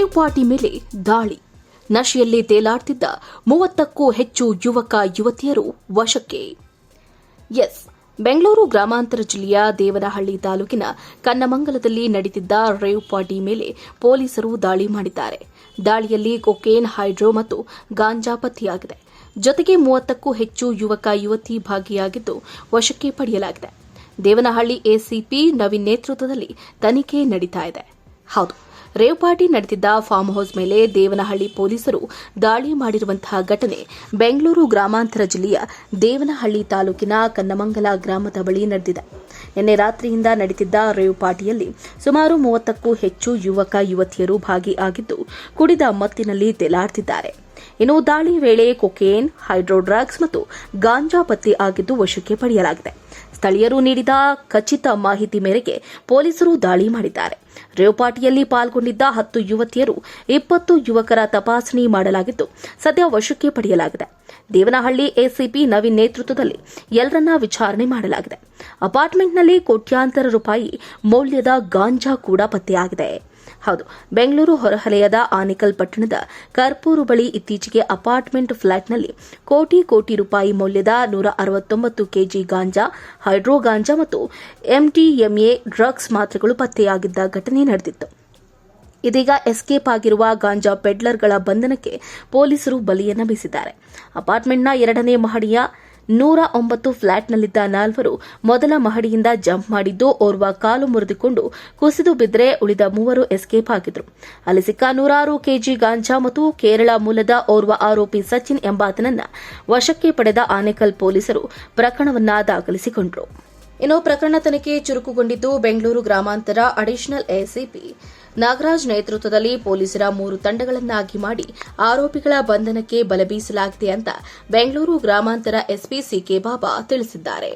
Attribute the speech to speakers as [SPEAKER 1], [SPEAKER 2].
[SPEAKER 1] Rave party ಮೇಲೆ ದಾಳಿ. ನಶೆಯಲ್ಲಿ ತೇಲಾಡ್ತಿದ್ದ 30ಕ್ಕೂ ಹೆಚ್ಚು ಯುವಕ ಯುವತಿಯರು ವಶಕ್ಕೆ. ಬೆಂಗಳೂರು ಗ್ರಾಮಾಂತರ ಜಿಲ್ಲೆಯ ದೇವನಹಳ್ಳಿ ತಾಲೂಕಿನ ಕನ್ನಮಂಗಲದಲ್ಲಿ ನಡೆದಿದ್ದ ರೇವ್ ಪಾರ್ಟಿ ಮೇಲೆ ಪೊಲೀಸರು ದಾಳಿ ಮಾಡಿದ್ದಾರೆ. ದಾಳಿಯಲ್ಲಿ ಕೊಕೇನ್, ಹೈಡ್ರೋ ಮತ್ತು ಗಾಂಜಾ ಪತ್ತೆಯಾಗಿದೆ. ಜೊತೆಗೆ 30ಕ್ಕೂ ಹೆಚ್ಚು ಯುವಕ ಯುವತಿ ಭಾಗಿಯಾಗಿದ್ದು ವಶಕ್ಕೆ ಪಡೆಯಲಾಗಿದೆ. ದೇವನಹಳ್ಳಿ ಎಸಿಪಿ ನವೀನ್ ನೇತೃತ್ವದಲ್ಲಿ ತನಿಖೆ ನಡೀತಾ ಇದೆ. ಹೌದು, ರೇವ್ ಪಾರ್ಟಿ ನಡೆದಿದ್ದ ಫಾರ್ಮ್ ಹೌಸ್ ಮೇಲೆ ದೇವನಹಳ್ಳಿ ಪೊಲೀಸರು ದಾಳಿ ಮಾಡಿರುವಂತಹ ಘಟನೆ ಬೆಂಗಳೂರು ಗ್ರಾಮಾಂತರ ಜಿಲ್ಲೆಯ ದೇವನಹಳ್ಳಿ ತಾಲೂಕಿನ ಕನ್ನಮಂಗಲ ಗ್ರಾಮದ ಬಳಿ ನಡೆದಿದೆ. ನಿನ್ನೆ ರಾತ್ರಿಯಿಂದ ನಡೆದಿದ್ದ ರೇವ್ ಪಾರ್ಟಿಯಲ್ಲಿ ಸುಮಾರು 30ಕ್ಕೂ ಹೆಚ್ಚು ಯುವಕ ಯುವತಿಯರು ಭಾಗಿಯಾಗಿದ್ದು ಕುಡಿದ ಮತ್ತಿನಲ್ಲಿ ತೇಲಾಡುತ್ತಿದ್ದಾರೆ. ಇನ್ನು ದಾಳಿ ವೇಳೆ ಕೊಕೇನ್, ಹೈಡ್ರೋ ಡ್ರಗ್ಸ್ ಮತ್ತು ಗಾಂಜಾ ಪತ್ತೆ ಆಗಿದ್ದು ವಶಕ್ಕೆ ಪಡೆಯಲಾಗಿದೆ. ಸ್ಥಳೀಯರು ನೀಡಿದ ಖಚಿತ ಮಾಹಿತಿ ಮೇರೆಗೆ ಪೊಲೀಸರು ದಾಳಿ ಮಾಡಿದ್ದಾರೆ. ರೇವ್ ಪಾರ್ಟಿಯಲ್ಲಿ ಪಾಲ್ಗೊಂಡಿದ್ದ 10 ಯುವತಿಯರು, 20 ಯುವಕರ ತಪಾಸಣೆ ಮಾಡಲಾಗಿದ್ದು ಸದ್ಯ ವಶಕ್ಕೆ ಪಡೆಯಲಾಗಿದೆ. ದೇವನಹಳ್ಳಿ ಎಸಿಪಿ ನವೀನ್ ನೇತೃತ್ವದಲ್ಲಿ ಎಲ್ಲರನ್ನ ವಿಚಾರಣೆ ಮಾಡಲಾಗಿದೆ. ಅಪಾರ್ಟ್ಮೆಂಟ್ನಲ್ಲಿ ಕೋಟ್ಯಾಂತರ ರೂಪಾಯಿ ಮೌಲ್ಯದ ಗಾಂಜಾ ಕೂಡ ಪತ್ತೆಯಾಗಿದೆ. ಹೌದು, ಬೆಂಗಳೂರು ಹೊರವಲಯದ ಆನೇಕಲ್ ಪಟ್ಟಣದ ಕರ್ಪೂರು ಬಳಿ ಇತ್ತೀಚೆಗೆ ಅಪಾರ್ಟ್ಮೆಂಟ್ ಫ್ಲಾಟ್ನಲ್ಲಿ ಕೋಟಿ ರೂಪಾಯಿ ಮೌಲ್ಯದ 169 ಕೆಜಿ ಗಾಂಜಾ, ಹೈಡ್ರೋ ಗಾಂಜಾ ಮತ್ತು ಎಂಡಿಎಂಎ ಡ್ರಗ್ಸ್ ಮಾತ್ರೆಗಳು ಪತ್ತೆಯಾಗಿದ್ದ ಘಟನೆ ನಡೆದಿತ್ತು. ಇದೀಗ ಎಸ್ಕೇಪ್ ಆಗಿರುವ ಗಾಂಜಾ ಪೆಡ್ಲರ್ಗಳ ಬಂಧನಕ್ಕೆ ಪೊಲೀಸರು ಬಲೆಯನ್ನ ಬೀಸಿದ್ದಾರೆ. ಅಪಾರ್ಟ್ಮೆಂಟ್ನ 2ನೇ ಮಹಡಿಯ 109 ಫ್ಲಾಟ್ನಲ್ಲಿದ್ದ 4 ಮೊದಲ ಮಹಡಿಯಿಂದ ಜಂಪ್ ಮಾಡಿದ್ದು, ಓರ್ವ ಕಾಲು ಮುರಿದುಕೊಂಡು ಕುಸಿದು ಬಿದ್ದರೆ ಉಳಿದ 3 ಎಸ್ಕೇಪ್ ಆಗಿದ್ರು. ಅಲ್ಲಿ ಸಿಕ್ಕ 106 ಕೆಜಿ ಗಾಂಜಾ ಮತ್ತು ಕೇರಳ ಮೂಲದ ಓರ್ವ ಆರೋಪಿ ಸಚಿನ್ ಎಂಬಾತನನ್ನ ವಶಕ್ಕೆ ಪಡೆದ ಆನೇಕಲ್ ಪೊಲೀಸರು ಪ್ರಕರಣವನ್ನ ದಾಖಲಿಸಿಕೊಂಡರು. ಇನ್ನು ಪ್ರಕರಣ ತನಿಖೆ ಚುರುಕುಗೊಂಡಿದ್ದು ಬೆಂಗಳೂರು ಗ್ರಾಮಾಂತರ ಅಡಿಷನಲ್ ಎಸಿಪಿ ನಾಗರಾಜ್ ನೇತೃತ್ವದಲ್ಲಿ ಪೊಲೀಸರ 3 ತಂಡಗಳನ್ನಾಗಿ ಮಾಡಿ ಆರೋಪಿಗಳ ಬಂಧನಕ್ಕೆ ಬಲ ಬೀಸಲಾಗಿದೆ ಅಂತ ಬೆಂಗಳೂರು ಗ್ರಾಮಾಂತರ ಎಸ್ಪಿ ಸಿಕೆ ಬಾಬಾ ತಿಳಿಸಿದ್ದಾರೆ.